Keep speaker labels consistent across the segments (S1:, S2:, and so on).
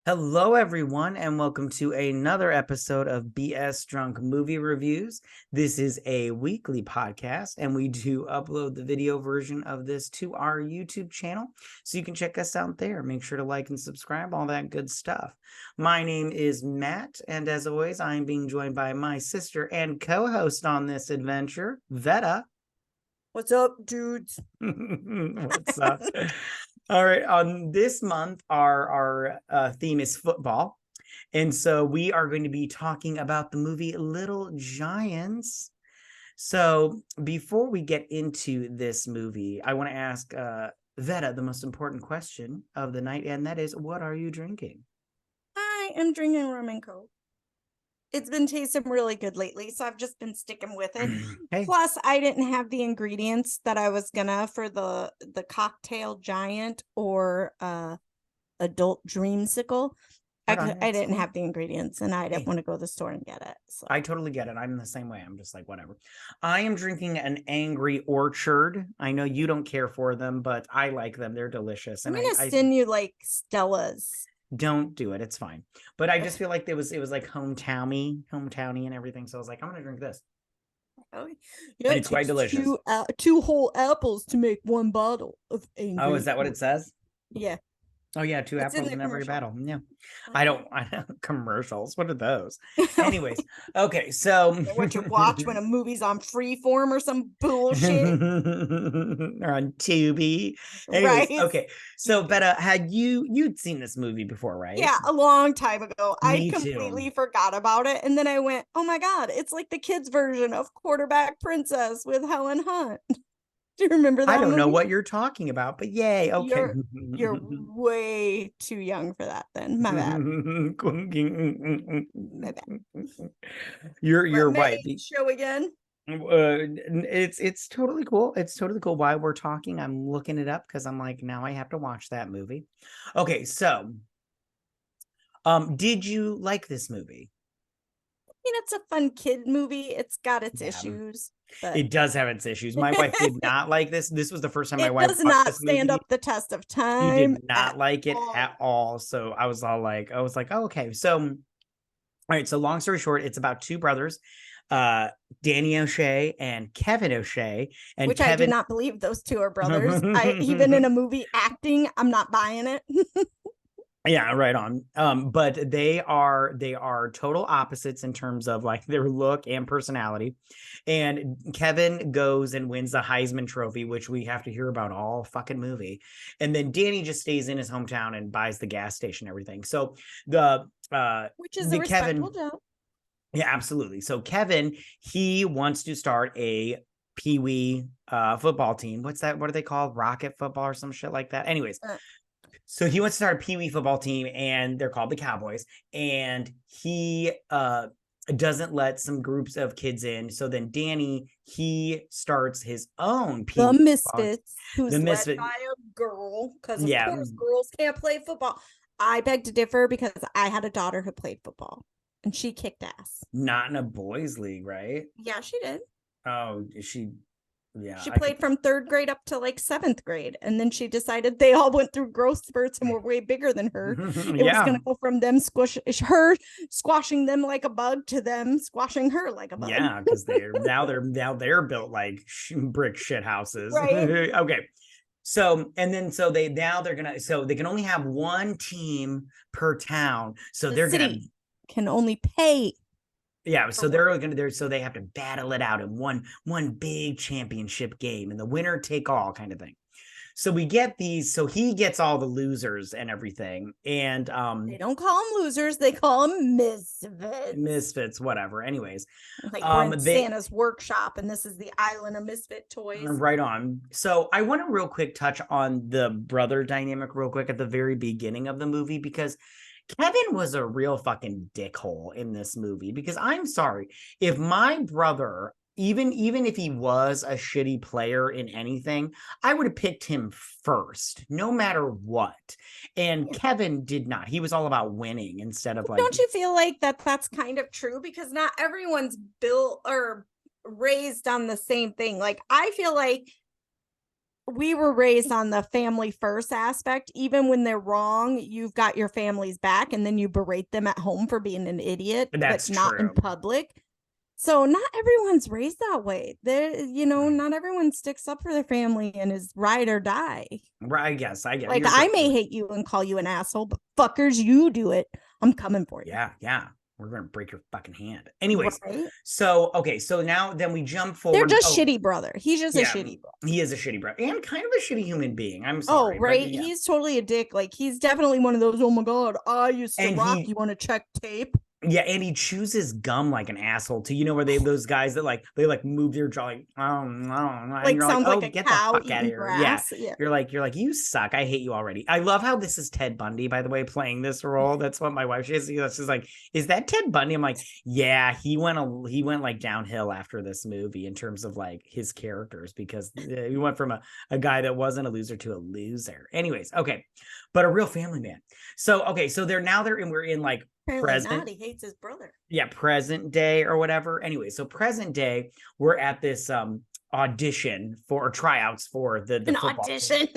S1: Hello, everyone, and welcome to another episode of BS Drunk Movie Reviews. This is a weekly podcast, and we do upload the video version of this to our YouTube channel, so you can check us out there. Make sure to like and subscribe, all that good stuff. My name is Matt, and as always, I'm being joined by my sister and co-host on this adventure, Vetta.
S2: What's up, dudes?
S1: What's up? All right, on this month, our theme is football. And so we are going to be talking about the movie Little Giants. So before we get into this movie, I want to ask Vetta the most important question of the night, and that is, what are you drinking?
S2: I am drinking rum and coke. It's been tasting really good lately, so I've just been sticking with it.
S1: Hey.
S2: Plus, I didn't have the ingredients that I was gonna for the cocktail giant or adult dreamsicle. I didn't have the ingredients, and I didn't want to go to the store and get it. So.
S1: I totally get it. I'm the same way. I'm just like, whatever. I am drinking an Angry Orchard. I know you don't care for them, but I like them. They're delicious.
S2: And I'm gonna send you like Stella's.
S1: Don't do it. It's fine. But I just feel like it was like hometowny and everything. So I was like, I'm gonna drink this.
S2: Oh, yeah,
S1: and it's quite delicious.
S2: Two whole apples to make one bottle of Angry.
S1: Oh, is that what it says?
S2: Yeah.
S1: Oh yeah, two apples in every battle. Yeah. I don't commercials. What are those? Anyways, okay, so
S2: what you watch when a movie's on Freeform or some bullshit
S1: or on Tubi. Anyways, right. Okay. So Betta, you'd seen this movie before, right?
S2: Yeah, a long time ago. I completely forgot about it. And then I went, oh my God, it's like the kids' version of Quarterback Princess with Helen Hunt. Do you remember that?
S1: I don't know what you're talking about, but yay. Okay.
S2: You're way too young for that then. My bad. My bad.
S1: You're right.
S2: Show again.
S1: It's totally cool. It's totally cool. While we're talking, I'm looking it up because I'm like, now I have to watch that movie. Okay, so did you like this movie?
S2: I mean, it's a fun kid movie. It's got its issues. But...
S1: It does have its issues. My wife did not like this. This was the first time my wife
S2: does not stand up the test of time.
S1: She did not like it at all. So I was like, oh, okay. So, all right. So long story short, it's about two brothers, Danny O'Shea and Kevin O'Shea. And
S2: which I do not believe those two are brothers. Even in a movie acting, I'm not buying it.
S1: Yeah, right on. But they are total opposites in terms of like their look and personality. And Kevin goes and wins the Heisman Trophy, which we have to hear about all fucking movie. And then Danny just stays in his hometown and buys the gas station and everything. So
S2: which is a respectable job.
S1: Yeah, absolutely. So Kevin, he wants to start a Pee-wee football team. What's that? What are they called? Rocket football or some shit like that. Anyways. So he wants to start a Pee-wee football team, and they're called the Cowboys. And he doesn't let some groups of kids in. So then Danny, he starts his own Pee-wee.
S2: The Misfits, who's led by a girl, because of course girls can't play football. I beg to differ because I had a daughter who played football, and she kicked ass.
S1: Not in a boys' league, right?
S2: Yeah, she did.
S1: Oh, she... Yeah,
S2: she played from 3rd grade up to like 7th grade, and then she decided they all went through growth spurts and were way bigger than her. It was going to go from them squashing them like a bug to them squashing her like a bug.
S1: Yeah, because they're built like brick shit houses. Right. Okay. So they can only have one team per town. So they're gonna
S2: can only pay.
S1: Yeah, so so they have to battle it out in one big championship game, and the winner take all kind of thing. So we get these. So he gets all the losers and everything, and
S2: they don't call them losers; they call them misfits.
S1: Misfits, whatever. Anyways,
S2: like we're in Santa's workshop, and this is the island of misfit toys.
S1: Right on. So I want to real quick touch on the brother dynamic real quick at the very beginning of the movie, because Kevin was a real fucking dickhole in this movie, because I'm sorry, if my brother, even if he was a shitty player in anything, I would have picked him first, no matter what. And Kevin did not. He was all about winning instead of like...
S2: Don't you feel like that's kind of true? Because not everyone's built or raised on the same thing. Like, I feel like we were raised on the family first aspect. Even when they're wrong, you've got your family's back, and then you berate them at home for being an idiot,
S1: That's
S2: but not in
S1: true.
S2: public. So not everyone's raised that way. Not everyone sticks up for their family and is ride or die.
S1: Right, I guess.
S2: Like, I may hate you and call you an asshole, but fuckers, you do it. I'm coming for you.
S1: Yeah. We're gonna break your fucking hand. Anyways,
S2: right?
S1: so now then we jump forward.
S2: They're just shitty brother. He's just a shitty brother.
S1: He is a shitty brother and kind of a shitty human being. I'm sorry.
S2: Right. Yeah. He's totally a dick. Like, he's definitely one of those, oh my God, I used to rock. You want to check tape?
S1: Yeah, and he chews gum like an asshole too. Where those guys that they move their jaw like,
S2: like sounds like, get the fuck out of here. Grass. Yeah.
S1: You're like, you suck. I hate you already. I love how this is Ted Bundy, by the way, playing this role. That's what my wife says. She's like, is that Ted Bundy? I'm like, yeah, he went like downhill after this movie in terms of like his characters, because he went from a guy that wasn't a loser to a loser. Anyways, okay, but a real family man. So we're in like present.
S2: He hates his brother.
S1: Yeah, present day or whatever. Anyway, so present day, we're at this audition for tryouts for the
S2: an football audition.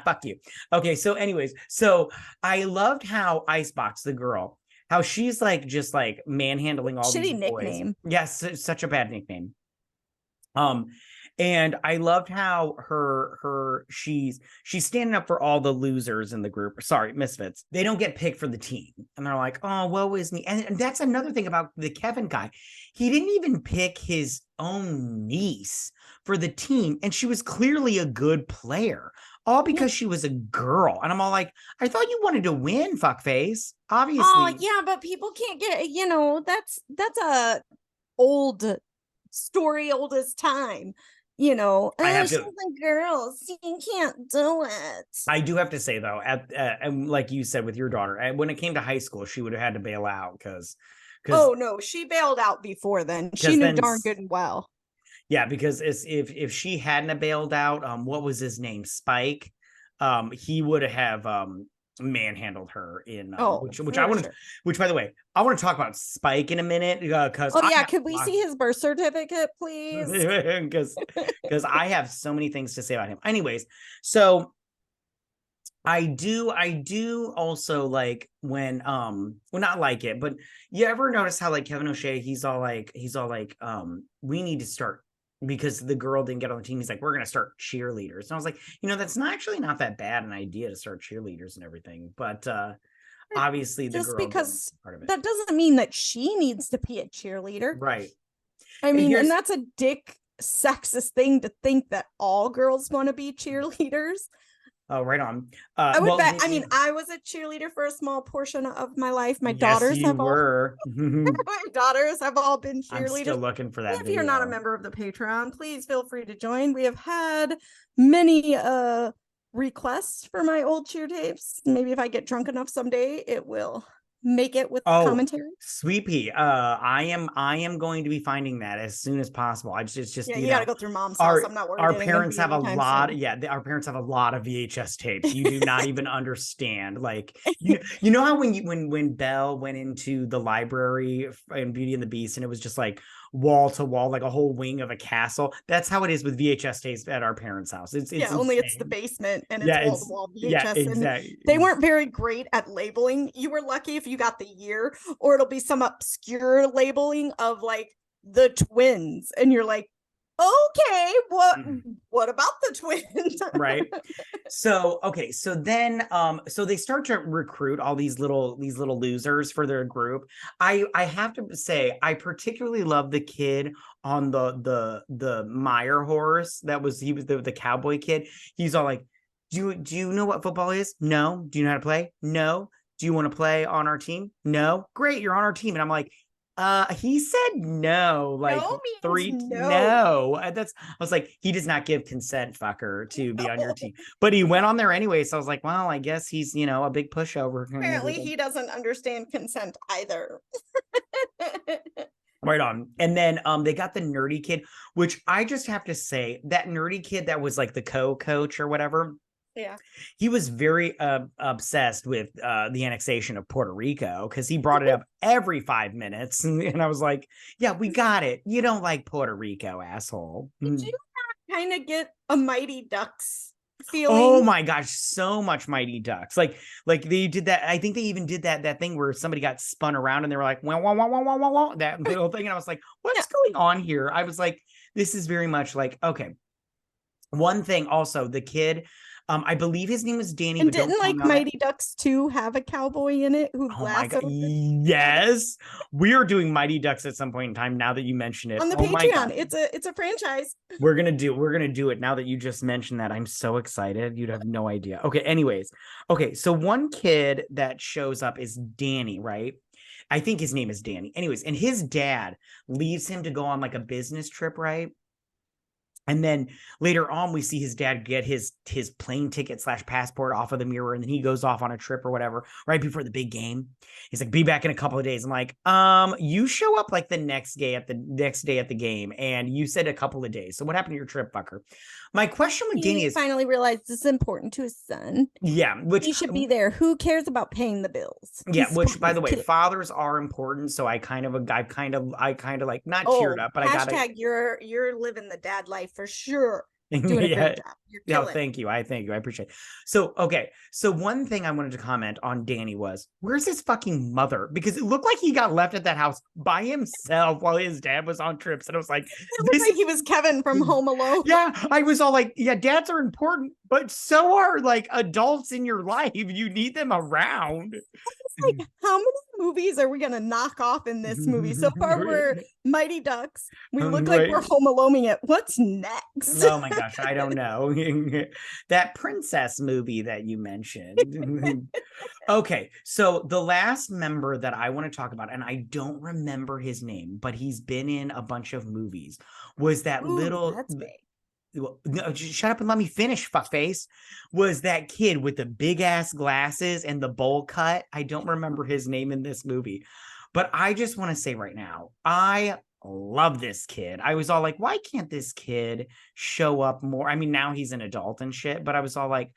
S1: Fuck you. Okay, so anyways, so I loved how Icebox, the girl, how she's like just like manhandling all
S2: shitty
S1: these
S2: nickname.
S1: Boys. Yes, such a bad nickname. And I loved how she's standing up for all the losers in the group. Sorry, misfits. They don't get picked for the team. And they're like, oh, woe is me. And that's another thing about the Kevin guy. He didn't even pick his own niece for the team. And she was clearly a good player, all because she was a girl. And I'm all like, I thought you wanted to win, fuckface. Obviously.
S2: Oh, yeah, but people can't get, that's a old story, old as time. She's a girl, so you can't do it.
S1: I do have to say though, like you said with your daughter, when it came to high school, she would have had to bail out because.
S2: Oh no, she bailed out before then. She knew darn good and well.
S1: Yeah, because if she hadn't bailed out, what was his name, Spike? He would have manhandled her in which I want to, which by the way, I want to talk about Spike in a minute, because
S2: could we see his birth certificate, please?
S1: because I have so many things to say about him. Anyways, so I do also like when not like it, but you ever notice how like Kevin O'Shea, he's all like we need to start, because the girl didn't get on the team. He's like, we're going to start cheerleaders. And I was like, that's not that bad an idea to start cheerleaders and everything. But obviously the girl,
S2: because part of it. That doesn't mean that she needs to be a cheerleader.
S1: Right.
S2: I mean, and that's a dick sexist thing to think that all girls want to be cheerleaders.
S1: Oh, right on.
S2: I would bet. I mean, I was a cheerleader for a small portion of my life. My daughters have all. My daughters have all been cheerleaders. I'm
S1: still looking for that.
S2: If you're not a member of the Patron, please feel free to join. We have had many requests for my old cheer tapes. Maybe if I get drunk enough someday, it will make it with commentary.
S1: Sweepy, I am going to be finding that as soon as possible. It's just
S2: you gotta go through mom's house. I'm not worried.
S1: Our parents have a lot. Our parents have a lot of VHS tapes. You do not even understand. Like you know how when Belle went into the library in Beauty and the Beast, and it was just like wall to wall, like a whole wing of a castle. That's how it is with VHS tapes at our parents' house. It's
S2: only it's the basement and it's wall to wall VHS.
S1: Yeah, exactly.
S2: They weren't very great at labeling. You were lucky if you got the year, or it'll be some obscure labeling of like the twins, and you're like, okay, what about the twins?
S1: Right. So then so they start to recruit all these little losers for their group. I have to say, I particularly love the kid on the Meyer horse. He was the cowboy kid. He's all like, do you know what football is? No. Do you know how to play? No. Do you want to play on our team? No. Great, you're on our team. And I'm like, he said no, like no. I was like, he does not give consent, fucker, to be on your team. But he went on there anyway, so I was like, well, I guess he's a big pushover.
S2: Apparently he doesn't understand consent either.
S1: Right on. And then they got the nerdy kid, which I just have to say, that nerdy kid that was like the co-coach or whatever.
S2: Yeah,
S1: he was very obsessed with the annexation of Puerto Rico, because he brought it up every 5 minutes, and I was like, yeah, we got it. You don't like Puerto Rico, asshole.
S2: Did you not kind of get a Mighty Ducks feeling.
S1: Oh my gosh, so much Mighty Ducks. Like they did that. I think they even did that thing where somebody got spun around and they were like, wah, wah, wah, wah, wah, wah, wah, that little thing. And I was like, what's going on here? I was like, this is very much like, okay. One thing also, the kid, I believe his name was Danny.
S2: And didn't like Mighty Ducks 2 have a cowboy in it who
S1: lassoed? Yes, we are doing Mighty Ducks at some point in time. Now that you mention it
S2: on the Patreon, it's a franchise.
S1: We're gonna do it now that you just mentioned that. I'm so excited. You'd have no idea. Okay, anyways, okay, so one kid that shows up is Danny, right? I think his name is Danny. Anyways, and his dad leaves him to go on like a business trip, right? And then later on, we see his dad get his plane ticket / passport off of the mirror, and then he goes off on a trip or whatever right before the big game. He's like, "Be back in a couple of days." I'm like, you show up like the next day at the game, and you said a couple of days. So what happened to your trip, fucker? My question with Danny is
S2: finally realized this is important to his son.
S1: Yeah, which
S2: he should be there. Who cares about paying the bills?
S1: Yeah, which by the way, fathers are important. So I kind of like not teared up, but I got
S2: hashtag you're living the dad life for sure. Doing a great job.
S1: Yeah, thank you. I appreciate it. So, okay. So one thing I wanted to comment on Danny was, where's his fucking mother? Because it looked like he got left at that house by himself while his dad was on trips. And I was like,
S2: it looked like he was Kevin from Home Alone.
S1: Yeah, I was all like, yeah, dads are important, but so are like adults in your life. You need them around.
S2: Like, how many movies are we gonna knock off in this movie? So far, we're Mighty Ducks. We look like we're Home Aloneing it. What's next?
S1: Oh my gosh, I don't know. That princess movie that you mentioned. Okay, so the last member that I want to talk about, and I don't remember his name, but he's been in a bunch of movies, was that little.
S2: That's big.
S1: No, shut up and let me finish, fuckface. Was that kid with the big ass glasses and the bowl cut? I don't remember his name in this movie, but I just want to say right now, I love this kid. I was all like, why can't this kid show up more? I mean, now he's an adult and shit, but I was all like,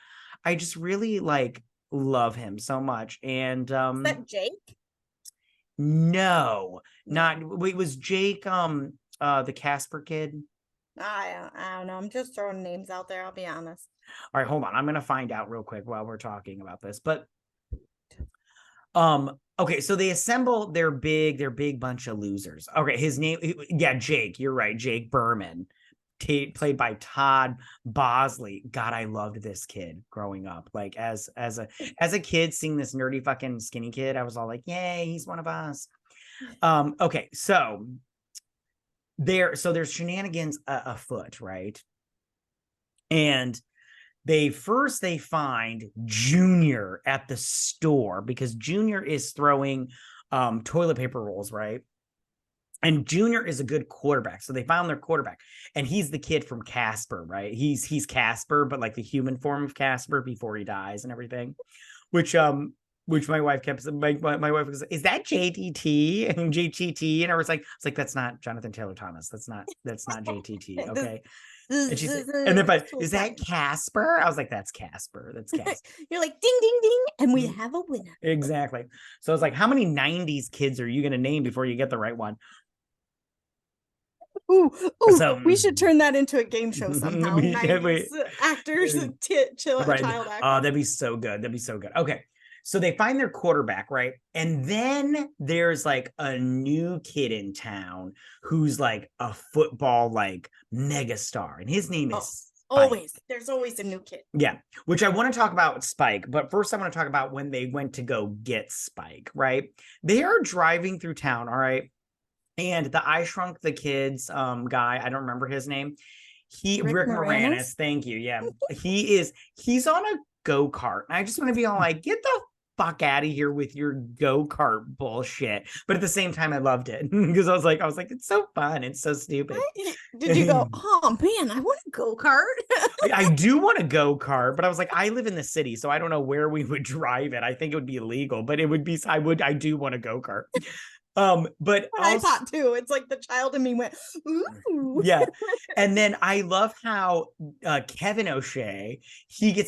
S1: I just really like love him so much. And
S2: is that Jake?
S1: No, not it was Jake, the Casper kid.
S2: I don't know. I'm just throwing names out there. I'll be honest.
S1: All right, hold on. I'm going to find out real quick while we're talking about this. But okay, so they assemble their big bunch of losers. Okay, his name, yeah, Jake. You're right, Jake Berman, played by Todd Bosley. God, I loved this kid growing up. Like as a kid, seeing this nerdy fucking skinny kid, I was all like, yay, he's one of us. Okay, so there's shenanigans afoot, right? And they find Junior at the store because Junior is throwing toilet paper rolls, right? And Junior is a good quarterback. So they found their quarterback, and he's the kid from Casper, right? He's Casper, but like the human form of Casper before he dies and everything, which my wife kept, my wife was, is that JTT and JTT? And I was like, that's not Jonathan Taylor Thomas. That's not JTT. Okay. And she said, and then, but is that Casper? I was like, that's Casper. That's Casper.
S2: You're like, ding, ding, ding. And we have a winner.
S1: Exactly. So I was like, how many 90s kids are you going to name before you get the right one?
S2: Ooh, so, we should turn that into a game show somehow. 90s actors, child actors.
S1: Oh, that'd be so good. Okay. So they find their quarterback, right? And then there's like a new kid in town who's like a football like megastar, and his name is
S2: Spike. There's always a new kid.
S1: Yeah, which I want to talk about Spike, but first I want to talk about when they went to go get Spike, right? They are driving through town, all right? And the I Shrunk the Kids guy, I don't remember his name. Rick Moranis, thank you. Yeah. He's on a go-kart. And I just want to be all like, get the fuck out of here with your go-kart bullshit. But at the same time, I loved it because I was like, it's so fun. It's so stupid.
S2: Did you go, oh man, I want a go-kart?
S1: I do want a go-kart, but I was like, I live in the city, so I don't know where we would drive it. I think it would be illegal, but it would be, I do want a go-kart. But
S2: What I
S1: also,
S2: thought too. It's like the child in me went, ooh.
S1: yeah. And then I love how Kevin O'Shea,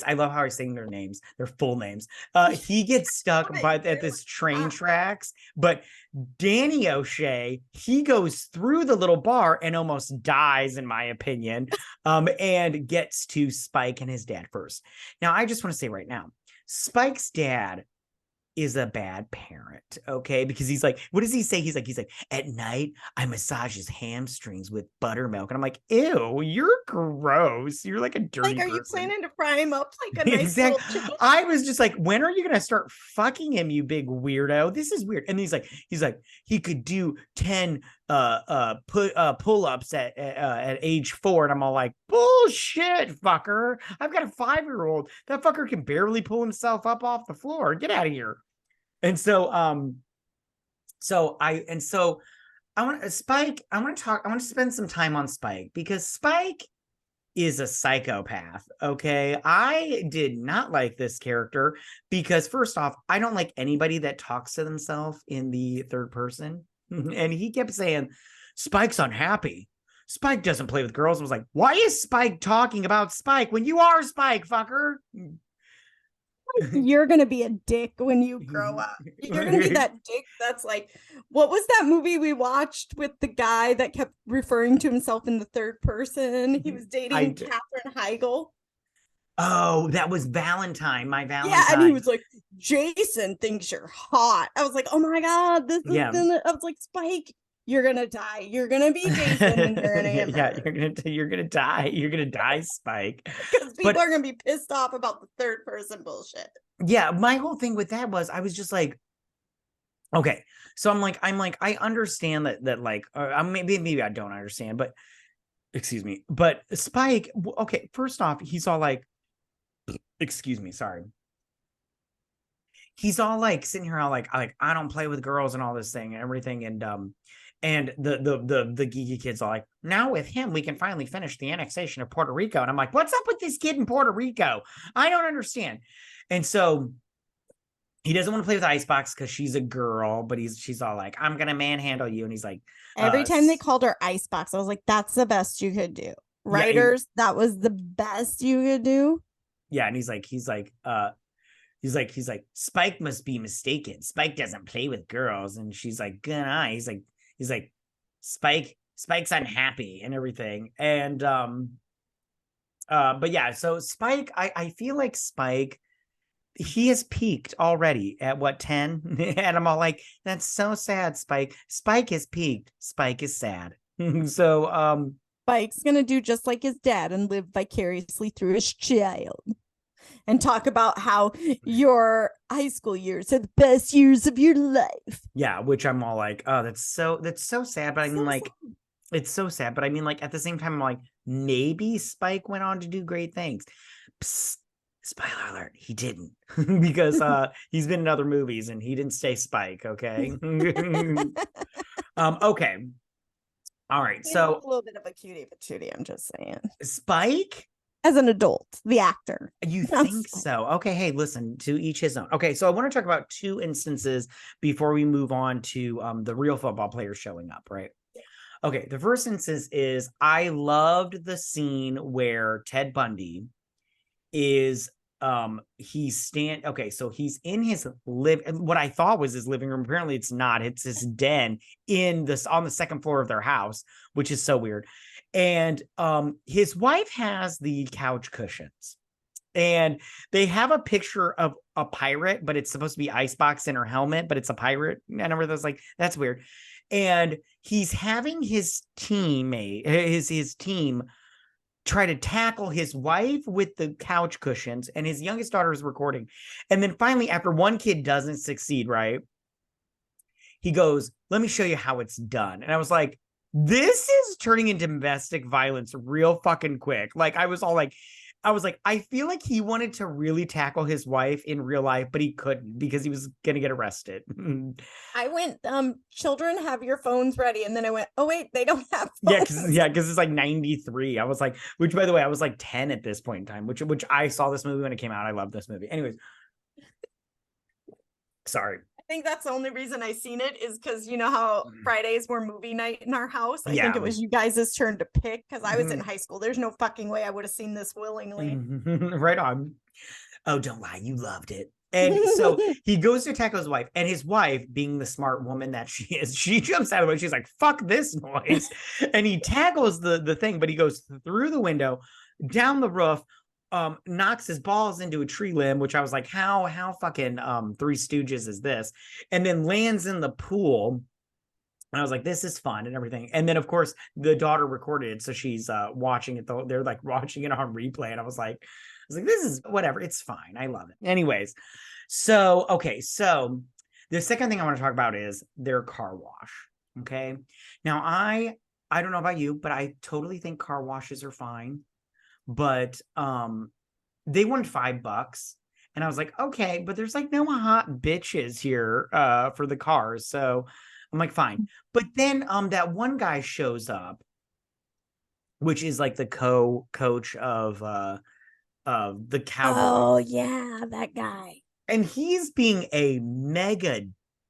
S1: I love how I sing their names, their full names. He gets stuck at this train tracks, but Danny O'Shea, he goes through the little bar and almost dies, in my opinion, and gets to Spike and his dad first. Now, I just want to say right now, Spike's dad is a bad parent, okay? Because he's like, what does he say? He's like, at night, I massage his hamstrings with buttermilk. And I'm like, ew, you're gross. You're like a dirty
S2: Like, are you
S1: person.
S2: planning to fry him up like a nice
S1: Exactly.
S2: little chicken?
S1: I was just like, when are you gonna start fucking him, you big weirdo? This is weird. And he's like, he could do 10 pull-ups at age 4. And I'm all like, bullshit, fucker. I've got a 5-year-old. That fucker can barely pull himself up off the floor. Get out of here. And so I want to spend some time on Spike, because Spike is a psychopath. Okay. I did not like this character because, first off, I don't like anybody that talks to themselves in the third person. And he kept saying, Spike's unhappy. Spike doesn't play with girls. I was like, why is Spike talking about Spike when you are Spike, fucker?
S2: You're gonna be a dick when you grow up. You're gonna be that dick that's like, what was that movie we watched with the guy that kept referring to himself in the third person? He was dating Katherine Heigl.
S1: Oh, that was Valentine, my Valentine.
S2: Yeah, and he was like, Jason thinks you're hot. I was like, oh my god, this is gonna. I was like, Spike, you're gonna die. You're gonna be Jason and you're gonna get murdered.
S1: You're gonna die. You're gonna die, Spike.
S2: Because people are gonna be pissed off about the third person bullshit.
S1: Yeah, my whole thing with that was, I was just like, okay. So I'm like, I understand that like, maybe I don't understand, but excuse me. But Spike, okay, first off, he's all like, excuse me, sorry. He's all like sitting here all like I don't play with girls and all this thing and everything. And the geeky kid's all like, now with him, we can finally finish the annexation of Puerto Rico. And I'm like, what's up with this kid in Puerto Rico? I don't understand. And so he doesn't want to play with Icebox because she's a girl, but she's all like, I'm going to manhandle you. And he's like,
S2: every time they called her Icebox, I was like, that's the best you could do. Writers, that was the best you could do.
S1: Yeah. And he's like, Spike must be mistaken. Spike doesn't play with girls. And she's like, good eye. He's like, Spike's unhappy and everything. And, but yeah, so Spike, I feel like Spike, he has peaked already at what, 10? And I'm all like, that's so sad, Spike. Spike has peaked. Spike is sad. So,
S2: Spike's gonna do just like his dad and live vicariously through his child. And talk about how your high school years are the best years of your life.
S1: Yeah, which I'm all like, oh, that's so sad. But I mean, like, it's so sad. But I mean, like, at the same time, I'm like, maybe Spike went on to do great things. Psst, spoiler alert, he didn't. Because he's been in other movies and he didn't stay Spike, okay? Okay. All right. He's so
S2: a little bit of a cutie patootie, I'm just saying.
S1: Spike?
S2: As an adult, the actor.
S1: You think so? Okay, hey, listen, to each his own. Okay, so I want to talk about 2 instances before we move on to the real football players showing up, right? Okay, the first instance is, I loved the scene where Ted Bundy is okay, so he's in his what I thought was his living room. Apparently it's not. It's his den on the second floor of their house, which is so weird. And his wife has the couch cushions, and they have a picture of a pirate, but it's supposed to be Icebox in her helmet, but it's a pirate. And I was like, that's weird. And he's having his teammate, his team, try to tackle his wife with the couch cushions, and his youngest daughter is recording. And then finally, after one kid doesn't succeed, right, he goes, let me show you how it's done. And I was like, this is turning into domestic violence real fucking quick. Like, I was like, I feel like he wanted to really tackle his wife in real life, but he couldn't because he was going to get arrested.
S2: I went, children, have your phones ready. And then I went, oh, wait, they don't have phones.
S1: Yeah, because it's like 93. I was like, which, by the way, I was like 10 at this point in time, which I saw this movie when it came out. I love this movie. Anyways. Sorry.
S2: think that's the only reason I seen it is because you know how Fridays were movie night in our house. I think it was you guys' turn to pick because I was in high school. There's no fucking way I would have seen this willingly.
S1: Right on. Oh, don't lie, you loved it. And so he goes to tackle his wife, and his wife, being the smart woman that she is, she jumps out of the way. She's like, "Fuck this noise!" And he tackles the thing, but he goes through the window, down the roof, knocks his balls into a tree limb, which I was like, how fucking Three Stooges is this? And then lands in the pool. And I was like, this is fun and everything. And then, of course, the daughter recorded it. So she's watching it. They're like watching it on replay. And I was like, this is whatever. It's fine. I love it. Anyways. So, okay. So the second thing I want to talk about is their car wash. Okay. Now, I don't know about you, but I totally think car washes are fine. But they wanted $5. And I was like, okay, but there's like no hot bitches here for the cars. So I'm like, fine. But then that one guy shows up, which is like the coach of the Cowboys.
S2: Oh yeah, that guy.
S1: And he's being a mega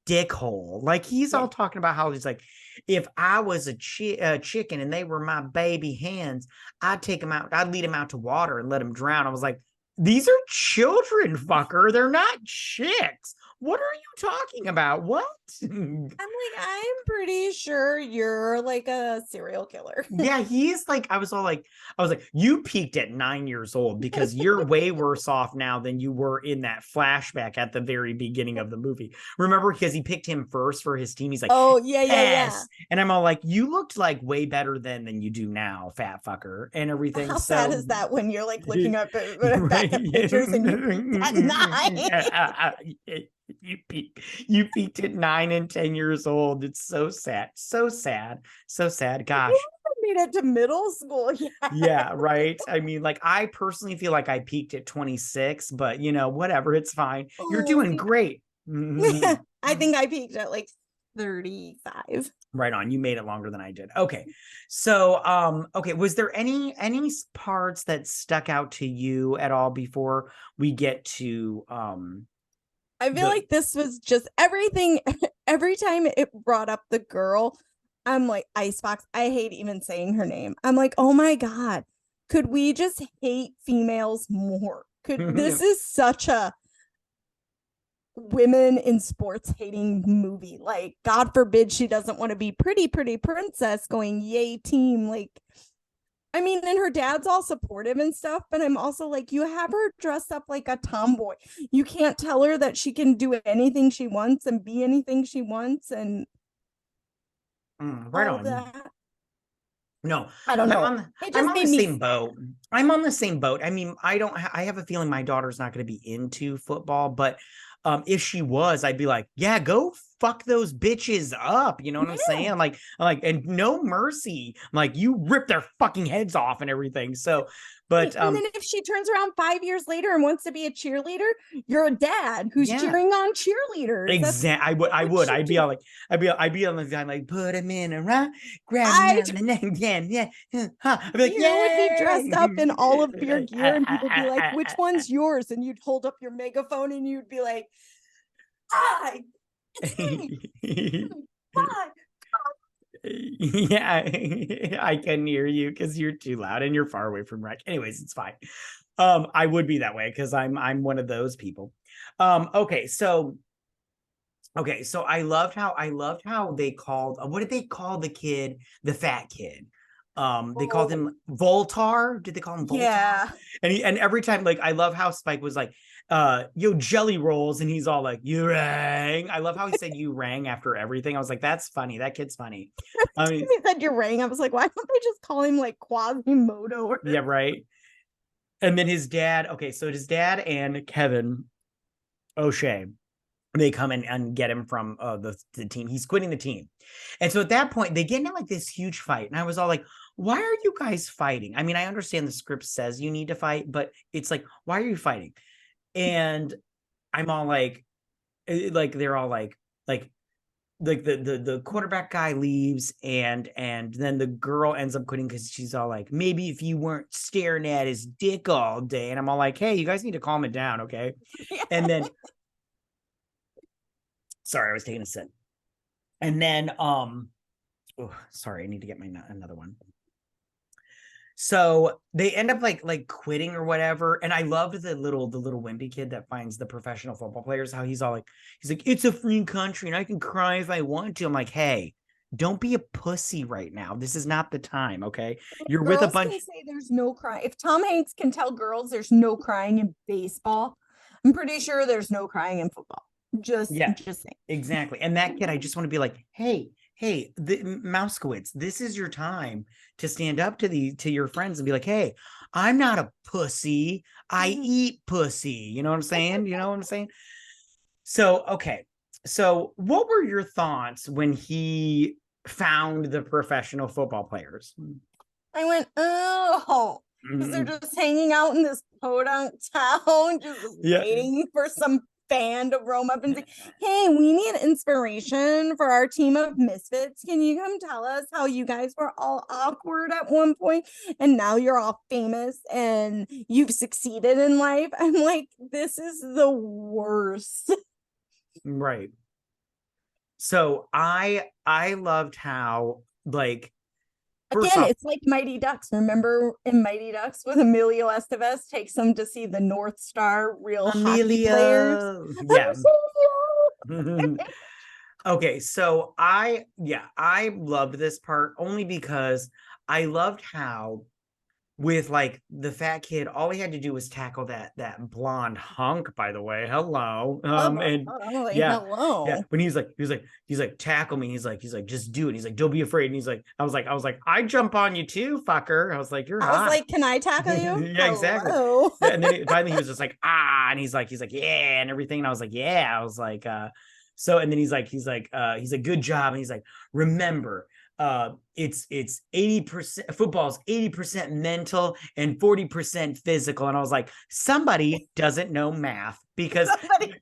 S1: dickhole. Like he's all talking about how he's like, if I was a chicken and they were my baby hens, I'd take them out, I'd lead them out to water and let them drown. I was like, these are children, fucker. They're not chicks. What are you talking about? What?
S2: I'm like, I'm pretty sure you're like a serial killer.
S1: Yeah, he's like, I was like, you peaked at 9 years old because you're way worse off now than you were in that flashback at the very beginning of the movie. Remember, because he picked him first for his team. He's like,
S2: oh, yeah.
S1: And I'm all like, you looked like way better then than you do now, fat fucker, and everything.
S2: How sad is that when you're like looking up back at pictures and you at 9?
S1: You peaked at 9 and 10 years old. It's so sad. Gosh,
S2: you made it to middle school.
S1: Yeah, right. I mean, like, I personally feel like I peaked at 26, but you know, whatever, it's fine. You're doing great.
S2: I think I peaked at like 35.
S1: Right on. You made it longer than I did. Okay. So okay, was there any parts that stuck out to you at all before we get to
S2: I feel like this was just everything. Every time it brought up the girl, I'm like, Icebox. I hate even saying her name. I'm like, oh my God, could we just hate females more? This is such a women in sports hating movie. Like, God forbid she doesn't want to be pretty princess going, yay team. Like, I mean, and her dad's all supportive and stuff, but I'm also like, you have her dressed up like a tomboy. You can't tell her that she can do anything she wants and be anything she wants and
S1: right on.
S2: That.
S1: No,
S2: I don't know.
S1: I'm on the same boat. I'm on the same boat. I mean, I have a feeling my daughter's not going to be into football, but if she was, I'd be like, yeah, go fuck those bitches up. You know what I'm saying? I'm like, and no mercy. I'm like, you rip their fucking heads off and everything. So, but
S2: and then if she turns around 5 years later and wants to be a cheerleader, you're a dad who's cheering on cheerleaders.
S1: Exactly. I'd be on the side like, put him in a right, grab him and then again. Yeah. Huh. I'd be like,
S2: you would be dressed up in all of your gear and people be like, which one's yours? And you'd hold up your megaphone and you'd be like, it's me.
S1: Yeah, I can hear you because you're too loud and you're far away from rec. Anyways, it's fine. I would be that way because I'm one of those people. Okay, so I loved how they called what did they call the kid, the fat kid? They called him Voltar. Did they call him Voltar?
S2: Yeah.
S1: And every time, like, I love how Spike was like, yo, jelly rolls, and he's all like, you rang. I love how he said you rang after everything. I was like, that's funny. That kid's funny. I mean,
S2: he said you rang. I was like, why don't they just call him like Quasimodo?
S1: Yeah, right. And then his dad. Okay, so his dad and Kevin O'Shea, they come in and get him from the team. He's quitting the team. And so at that point, they get into like this huge fight. And I was all like, why are you guys fighting? I mean, I understand the script says you need to fight, but it's like, why are you fighting? And I'm all like they're all like the quarterback guy leaves and then the girl ends up quitting because she's all like, maybe if you weren't staring at his dick all day. And I'm all like, hey, you guys need to calm it down, okay? And then Sorry, I was taking a sip. And then, sorry, I need to get my another one. So they end up like quitting or whatever. And I loved the little wimpy kid that finds the professional football players, how he's like, it's a free country and I can cry if I want to. I'm like, hey, don't be a pussy right now. This is not the time, okay? You're with a
S2: Girls
S1: bunch.
S2: can say there's no crying. If Tom Hanks can tell girls there's no crying in baseball, I'm pretty sure there's no crying in football. Just saying.
S1: Exactly. And that kid, I just want to be like, hey, the Mouskowitz, this is your time to stand up to your friends and be like, hey, I'm not a pussy. I eat pussy. You know what I'm saying? You know what I'm saying? So, okay. So what were your thoughts when he found the professional football players?
S2: I went, oh, because they're just hanging out in this podunk town, just waiting for some fan to roam up and say, hey, we need inspiration for our team of misfits. Can you come tell us how you guys were all awkward at one point and now you're all famous and you've succeeded in life? I'm like, this is the worst.
S1: Right. So I loved how, like,
S2: again, it's like Mighty Ducks. Remember in Mighty Ducks when Emilio Estevez takes them to see the North Star real hockey players?
S1: Yeah. Okay, so I loved this part only because I loved how with like the fat kid, all he had to do was tackle that blonde hunk, by the way. Hello. And hello. When he's like, tackle me. He's like, just do it. He's like, don't be afraid. And he's like, I was like, I jump on you too, fucker. I was like, you're hot.
S2: I was like, can I tackle you?
S1: Yeah, exactly. And then finally he was just like, and he's like, yeah, and everything. And I was like, yeah. I was like, so, and then he's like, good job. And he's like, remember, it's 80%, football's 80% mental and 40% physical. And I was like, somebody doesn't know math, because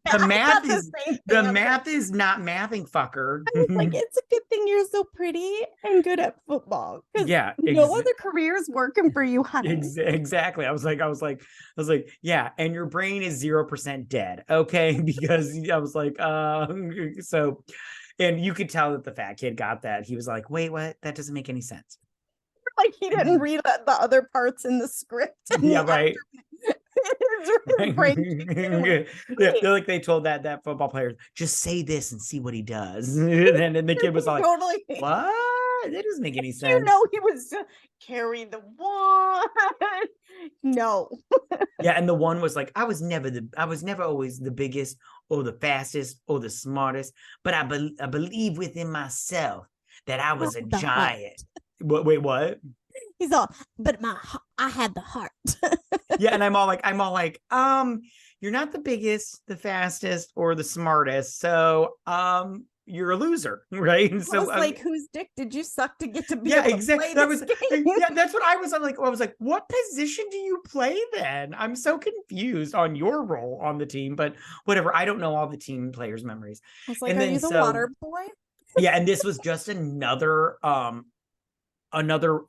S1: the math is not mathing, fucker.
S2: Like, it's a good thing you're so pretty and good at football.
S1: Yeah,
S2: no other career's working for you, honey.
S1: Exactly. I was like, yeah, and your brain is 0% dead, okay? Because I was like, so. And you could tell that the fat kid got that. He was like, wait, what? That doesn't make any sense.
S2: Like he didn't read the other parts in the script.
S1: Yeah, right. They're like, they told that football player, just say this and see what he does. And the kid was like, totally. What? That doesn't make any sense.
S2: You know, he was carry the one. No.
S1: Yeah, and the one was like, I was never always the biggest or the fastest or the smartest, but I believe within myself that I was a giant. Wait, what?
S2: He's all, but I had the heart.
S1: Yeah, and I'm all like, you're not the biggest, the fastest, or the smartest, so you're a loser, right? And so
S2: like, whose dick did you suck to get to be?
S1: Yeah, exactly. That's what I was like. I was like, what position do you play then? I'm so confused on your role on the team, but whatever. I don't know all the team players' memories.
S2: I was like, are you the water boy?
S1: Yeah, and this was just another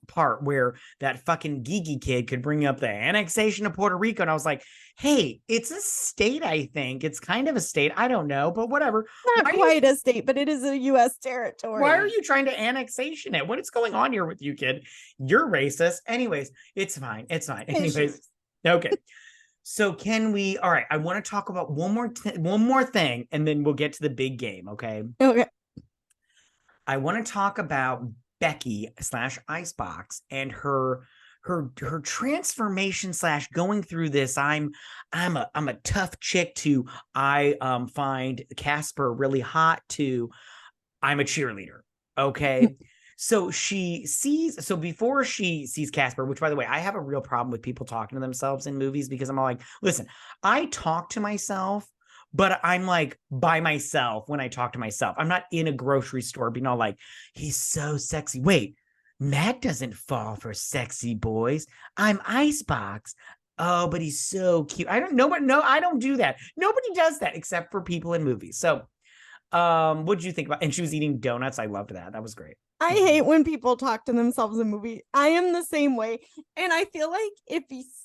S1: part where that fucking geeky kid could bring up the annexation of Puerto Rico. And I was like, hey, it's a state, I think. It's kind of a state. I don't know, but whatever.
S2: Not quite a state, but it is a U.S. territory.
S1: Why are you trying to annexation it? What is going on here with you, kid? You're racist. Anyways, it's fine. It's fine. Anyways, okay. So can we, all right, I want to talk about one more thing, and then we'll get to the big game, okay?
S2: Okay.
S1: I want to talk about Becky / Icebox and her transformation / going through this. I'm a tough chick to I find Casper really hot to I'm a cheerleader. Okay. So before she sees Casper, which by the way, I have a real problem with people talking to themselves in movies, because I'm all like, listen, I talk to myself, but I'm like by myself when I talk to myself. I'm not in a grocery store being all like, he's so sexy. Wait, Matt doesn't fall for sexy boys. I'm Icebox. Oh, but he's so cute. I don't do that. Nobody does that except for people in movies. So what did you think about? And she was eating donuts. I loved that. That was great.
S2: I hate when people talk to themselves in movies. I am the same way. And I feel like if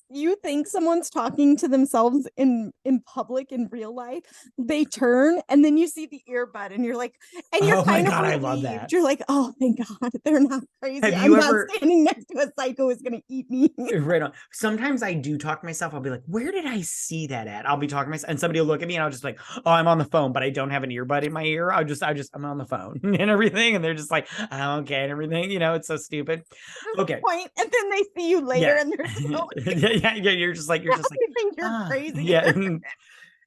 S2: you think someone's talking to themselves in public in real life, they turn and then you see the earbud and you're like, and you're
S1: Oh my
S2: kind of
S1: God, I
S2: relieved.
S1: love that.
S2: You're like, oh, thank God, they're not crazy.
S1: Have
S2: I'm
S1: you
S2: not
S1: ever
S2: standing next to a psycho who's going to eat me.
S1: right on? Sometimes I do talk to myself. I'll be like, where did I see that at? I'll be talking to myself and somebody will look at me and I'll just be like, oh, I'm on the phone, but I don't have an earbud in my ear. I'm on the phone and everything. And they're just like, oh, okay, and everything, it's so stupid. Okay.
S2: Point, and then they see you later
S1: Yeah.
S2: and they're still
S1: yeah. You're just like,
S2: you think you're crazy.
S1: yeah.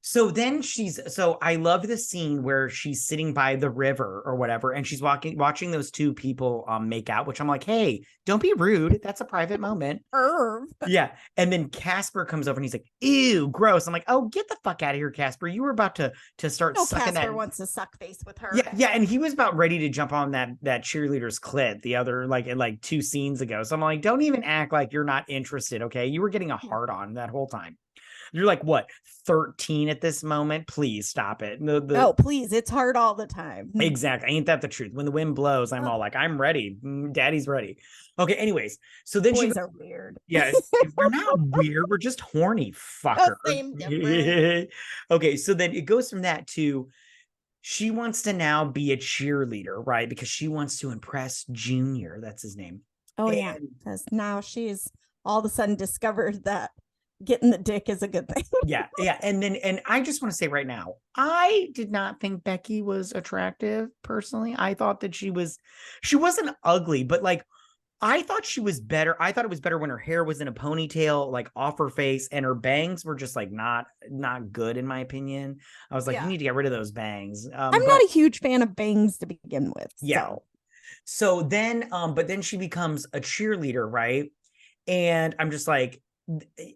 S1: So then so I love the scene where she's sitting by the river or whatever, and she's watching those two people make out, which I'm like, hey, don't be rude. That's a private moment.
S2: Irv.
S1: Yeah. And then Casper comes over and he's like, ew, gross. I'm like, oh, get the fuck out of here, Casper. You were about to start sucking
S2: Casper
S1: that.
S2: wants to suck face with her.
S1: Yeah. And he was about ready to jump on that cheerleader's clit the other, like 2 scenes ago. So I'm like, don't even act like you're not interested. Okay. You were getting a hard on that whole time. You're like, what, 13 at this moment? Please stop it.
S2: Oh, please. It's hard all the time.
S1: Exactly. Ain't that the truth? When the wind blows, I'm all like, I'm ready. Daddy's ready. Okay. Anyways. So then
S2: Boys are weird.
S1: Yeah. We're not weird. We're just horny, fucker.
S2: Same difference.
S1: Okay. So then it goes from that to she wants to now be a cheerleader, right? Because she wants to impress Junior. That's his name.
S2: Oh, yeah. Because now she's all of a sudden discovered that getting the dick is a good thing.
S1: Yeah. And I just want to say right now, I did not think Becky was attractive personally. I thought that she wasn't ugly, but like I thought she was better. I thought it was better when her hair was in a ponytail, like off her face, and her bangs were just like not good in my opinion. I was like, you need to get rid of those bangs.
S2: I'm not a huge fan of bangs to begin with.
S1: Yeah. So then, but then she becomes a cheerleader, right? And I'm just like,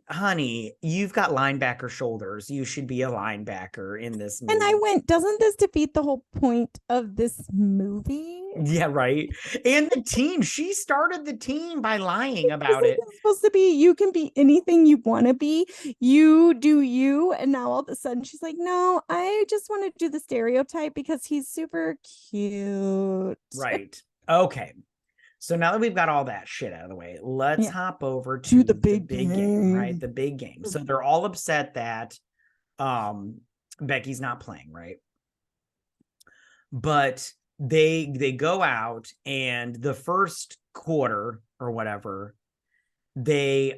S1: honey, you've got linebacker shoulders. You should be a linebacker in this movie.
S2: And I went, doesn't this defeat the whole point of this movie?
S1: Yeah, right. And the team, she started the team by lying about it.
S2: It's supposed to be, you can be anything you want to be. You do you. And now all of a sudden she's like, no, I just want to do the stereotype because he's super cute.
S1: Right. Okay. So now that we've got all that shit out of the way, let's hop over to the big game, right? The big game. So they're all upset that Becky's not playing, right? But they go out, and the first quarter or whatever, they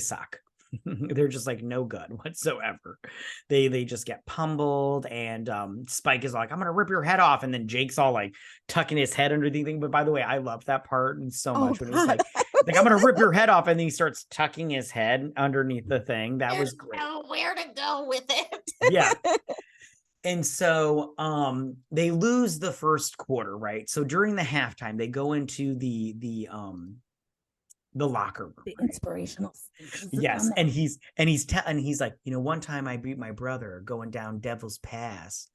S1: suck. They're just like no good whatsoever. They just get pummeled, and Spike is like, I'm gonna rip your head off, and then Jake's all like tucking his head under the thing. But by the way, I love that part so much when he's like I'm gonna rip your head off, and then he starts tucking his head underneath the thing. That was great.
S2: Know where to go with it.
S1: Yeah. And so they lose the first quarter, right? So during the halftime, they go into the locker room,
S2: the inspirational
S1: yes, and he's like, one time I beat my brother going down Devil's Pass.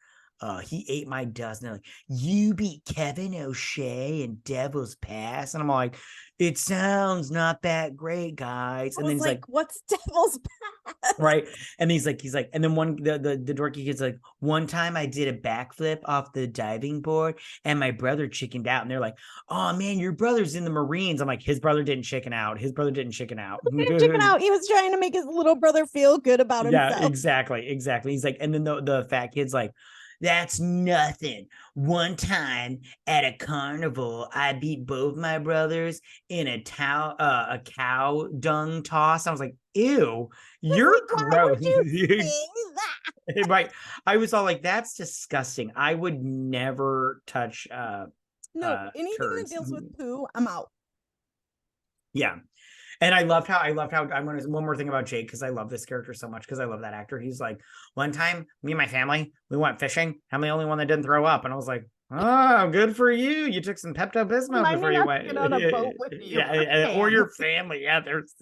S1: He ate my dust. And they're like, you beat Kevin O'Shea in Devil's Pass? And I'm like, it sounds not that great, guys. And then he's like,
S2: what's Devil's Pass?
S1: Right. And he's like, and then the dorky kid's like, one time I did a backflip off the diving board and my brother chickened out. And they're like, oh man, your brother's in the Marines. I'm like, his brother didn't chicken out. He didn't chicken out.
S2: He was trying to make his little brother feel good about himself.
S1: Yeah, exactly. He's like, and then the fat kid's like, that's nothing. One time at a carnival, I beat both my brothers in a cow dung toss. I was like, ew, you're gross. Right. I was all like, that's disgusting. I would never touch
S2: anything that deals with poo, I'm out.
S1: Yeah. And I loved how I'm going to one more thing about Jake, because I love this character so much, because I love that actor. He's like, one time me and my family, we went fishing. I'm the only one that didn't throw up. And I was like, oh, good for you. You took some Pepto-Bismol before you went
S2: on a boat with you.
S1: or your family. Yeah, there's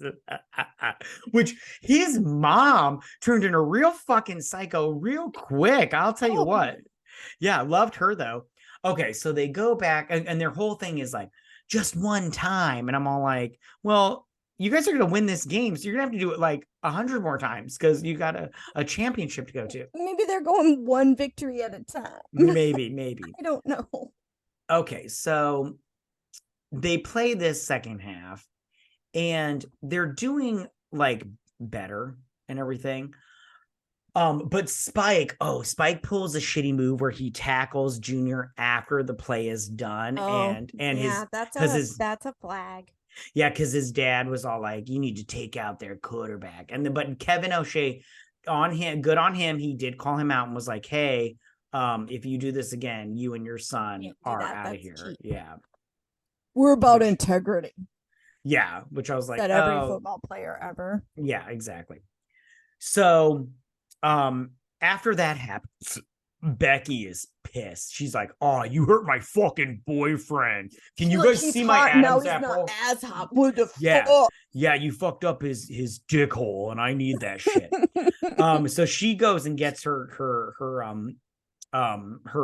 S1: which his mom turned into a real fucking psycho real quick. I'll tell you what. Yeah, loved her though. Okay, so they go back, and their whole thing is like, just one time. And I'm all like, well, you guys are going to win this game, so you're going to have to do it like 100 more times, because you got a championship to go to.
S2: Maybe they're going one victory at a time.
S1: Maybe.
S2: I don't know.
S1: Okay, so they play this second half and they're doing like better and everything. But Spike pulls a shitty move where he tackles Junior after the play is done. And
S2: yeah, that's a flag.
S1: Yeah, because his dad was all like, you need to take out their quarterback. And then, but Kevin O'Shea, good on him. He did call him out and was like, hey, if you do this again, you and your son are out of here. Cheap. Yeah.
S2: We're about integrity.
S1: Yeah. Which I was like,
S2: that every football player ever.
S1: Yeah, exactly. So, after that happens, Becky is pissed. She's like, "Oh, you hurt my fucking boyfriend. Can you guys see my Adam's apple?
S2: Not as hot. What the
S1: yeah,
S2: fuck?
S1: Yeah, you fucked up his dick hole, and I need that shit." So she goes and gets her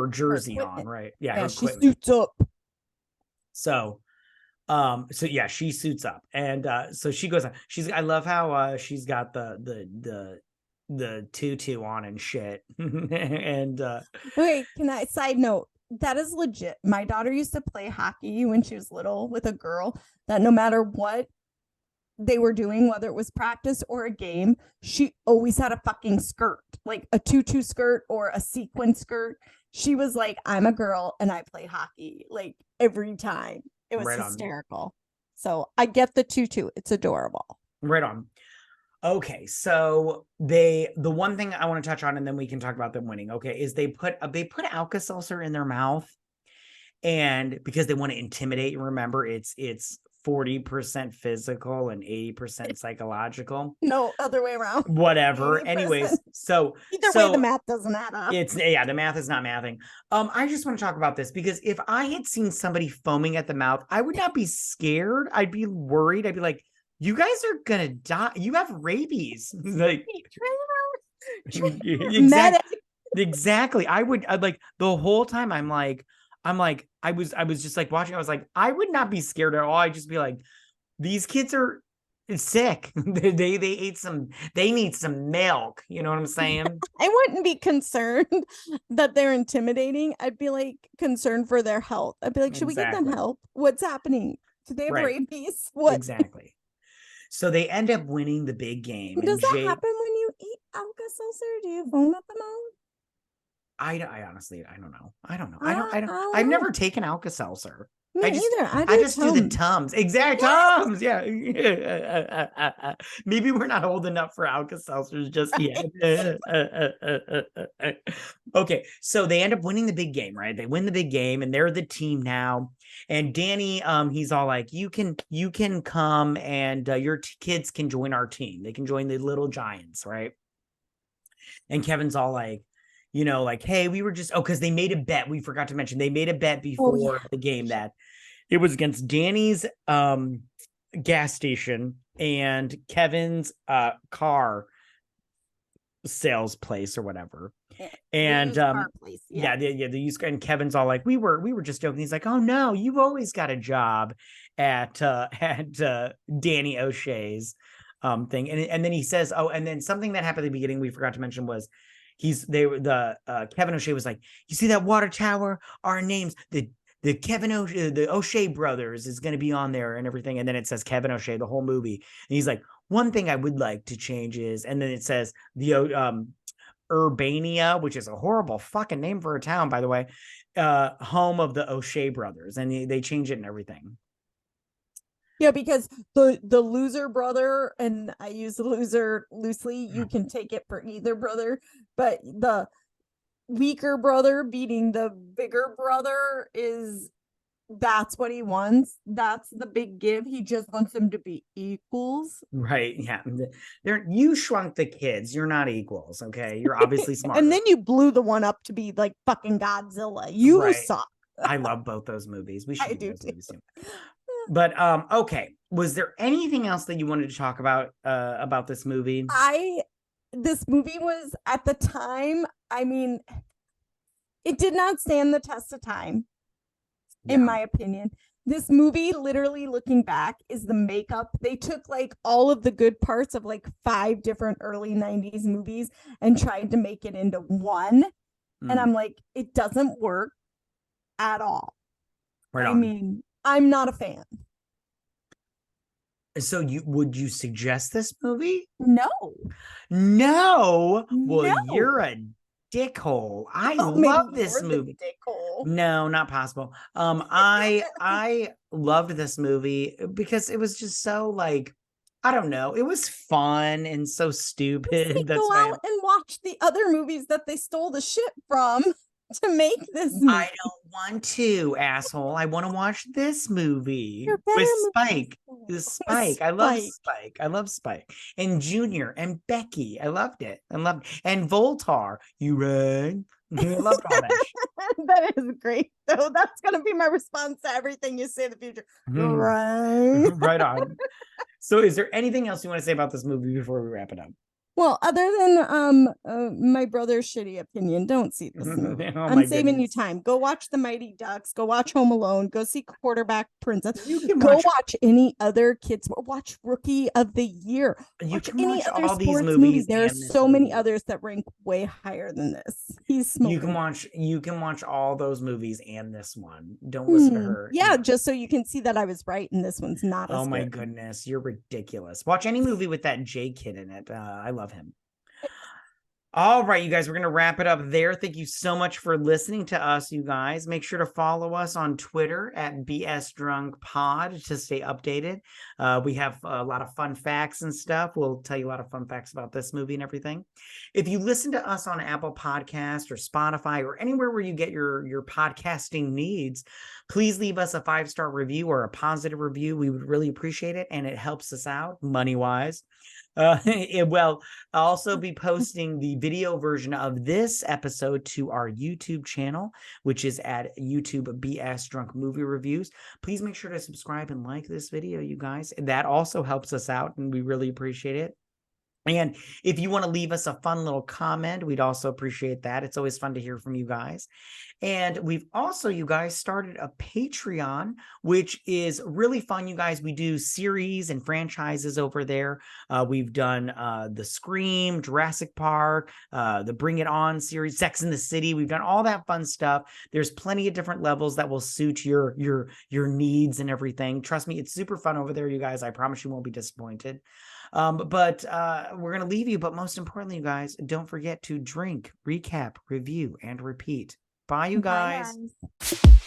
S1: jersey on, right? Yeah,
S2: she suits up.
S1: So yeah, she suits up, and so she goes on. I love how she's got the tutu on and shit. And
S2: wait, side note, that is legit. My daughter used to play hockey when she was little with a girl that no matter what they were doing, whether it was practice or a game, she always had a fucking skirt, like a tutu skirt or a sequin skirt. She was like, I'm a girl and I play hockey, like every time. It was hysterical. So I get the tutu. It's adorable.
S1: Right on. Okay, so the one thing I want to touch on, and then we can talk about them winning. Okay, is they put Alka-Seltzer in their mouth, and because they want to intimidate. Remember, it's 40% physical and 80% psychological.
S2: No, other way around.
S1: Whatever. 80%. Anyways, so
S2: way the math doesn't add up.
S1: The math is not mathing. I just want to talk about this because if I had seen somebody foaming at the mouth, I would not be scared. I'd be worried. I'd be like, you guys are gonna die. You have rabies. Like exactly. I'd like the whole time I'm like, I was just like watching. I was like, I would not be scared at all. I'd just be like, these kids are sick. they need some milk. You know what I'm saying?
S2: I wouldn't be concerned that they're intimidating. I'd be like concerned for their health. I'd be like, should we get them help? What's happening? Do they have rabies? What?
S1: Exactly. So they end up winning the big game.
S2: Does that happen when you eat Alka-Seltzer? Do you foam at the mouth?
S1: I honestly, I don't know. I've never taken Alka-Seltzer.
S2: Me either.
S1: I just do the Tums. Exact Tums. Yeah. Maybe we're not old enough for Alka-Seltzers just yet. Okay. So they end up winning the big game, right? They win the big game and they're the team now. And Danny, he's all like, you can come and your kids can join our team. They can join the Little Giants, right? And Kevin's all like, you know, like, hey, we were just, because they made a bet. We forgot to mention they made a bet before the game that it was against Danny's gas station and Kevin's car sales place or whatever. And the used car, and Kevin's all like, we were just joking. He's like, oh no, you've always got a job at Danny O'Shea's thing. And then he says, and then something that happened at the beginning we forgot to mention was Kevin O'Shea was like, you see that water tower? Our names, the O'Shea brothers is going to be on there and everything. And then it says Kevin O'Shea the whole movie. And he's like, one thing I would like to change is, and then it says the Urbania, which is a horrible fucking name for a town, by the way, home of the O'Shea brothers. And they change it and everything.
S2: Yeah, because the loser brother, and I use the loser loosely, you can take it for either brother, but the weaker brother beating the bigger brother that's what he wants. That's the big give. He just wants them to be equals.
S1: Right. Yeah. You shrunk the kids. You're not equals. Okay. You're obviously smart.
S2: And then you blew the one up to be like fucking Godzilla. You suck.
S1: I love both those movies. We should do those movies too. But okay, was there anything else that you wanted to talk about this movie?
S2: This movie was, at the time, I mean, it did not stand the test of time, in my opinion. This movie, literally looking back, is the makeup. They took like all of the good parts of like 5 different early 90s movies and tried to make it into one. And I'm like, it doesn't work at all. Right on. I mean, I'm not a fan.
S1: So would you suggest this movie?
S2: No.
S1: No. Well,
S2: No.
S1: you're a dickhole. I
S2: Oh, maybe
S1: love this
S2: you're the
S1: movie.
S2: dickhole.
S1: No, not possible. I loved this movie because it was just so like, I don't know, it was fun and so stupid. That's
S2: Go
S1: why
S2: out and watch the other movies that they stole the shit from to make this movie.
S1: I don't want to, asshole. I want to watch this movie
S2: You're better
S1: with
S2: movies.
S1: Spike. With Spike. I love Spike. I love Spike. And Junior and Becky. I loved it. I loved it. And Voltar. You rang. I loved all that shit.
S2: That is great. So that's gonna be my response to everything you say in the future. Right.
S1: Right on. So is there anything else you want to say about this movie before we wrap it up?
S2: Well, other than my brother's shitty opinion, don't see this movie.
S1: Oh,
S2: I'm saving you time. Go watch The Mighty Ducks. Go watch Home Alone. Go see Quarterback Princess.
S1: You can
S2: go watch any other kids. Watch Rookie of the Year.
S1: You can
S2: any
S1: watch
S2: other
S1: all these
S2: sports
S1: movies.
S2: movie. There are so many
S1: movie.
S2: others that rank way higher than this. He's smoking.
S1: You can watch all those movies and this one. Don't listen to her.
S2: Yeah, just so you can see that I was right and this one's not.
S1: Oh my goodness, you're ridiculous. Watch any movie with that J kid in it. I love him. All right, you guys, we're going to wrap it up there. Thank you so much for listening to us, you guys. Make sure to follow us on Twitter at BSDrunkPod to stay updated. We have a lot of fun facts and stuff. We'll tell you a lot of fun facts about this movie and everything. If you listen to us on Apple Podcast or Spotify or anywhere where you get your podcasting needs, please leave us a 5-star review or a positive review. We would really appreciate it, and it helps us out money-wise. I'll also be posting the video version of this episode to our YouTube channel, which is at YouTube BS Drunk Movie Reviews. Please make sure to subscribe and like this video, you guys. That also helps us out, and we really appreciate it. And if you want to leave us a fun little comment, we'd also appreciate that. It's always fun to hear from you guys. And we've also, you guys, started a Patreon, which is really fun, you guys. We do series and franchises over there. We've done the Scream, Jurassic Park, the Bring It On series, Sex and the City. We've done all that fun stuff. There's plenty of different levels that will suit your needs and everything. Trust me, it's super fun over there, you guys. I promise you won't be disappointed. But we're going to leave you. But most importantly, you guys, don't forget to drink, recap, review, and repeat. Bye, you guys.
S2: Bye, guys.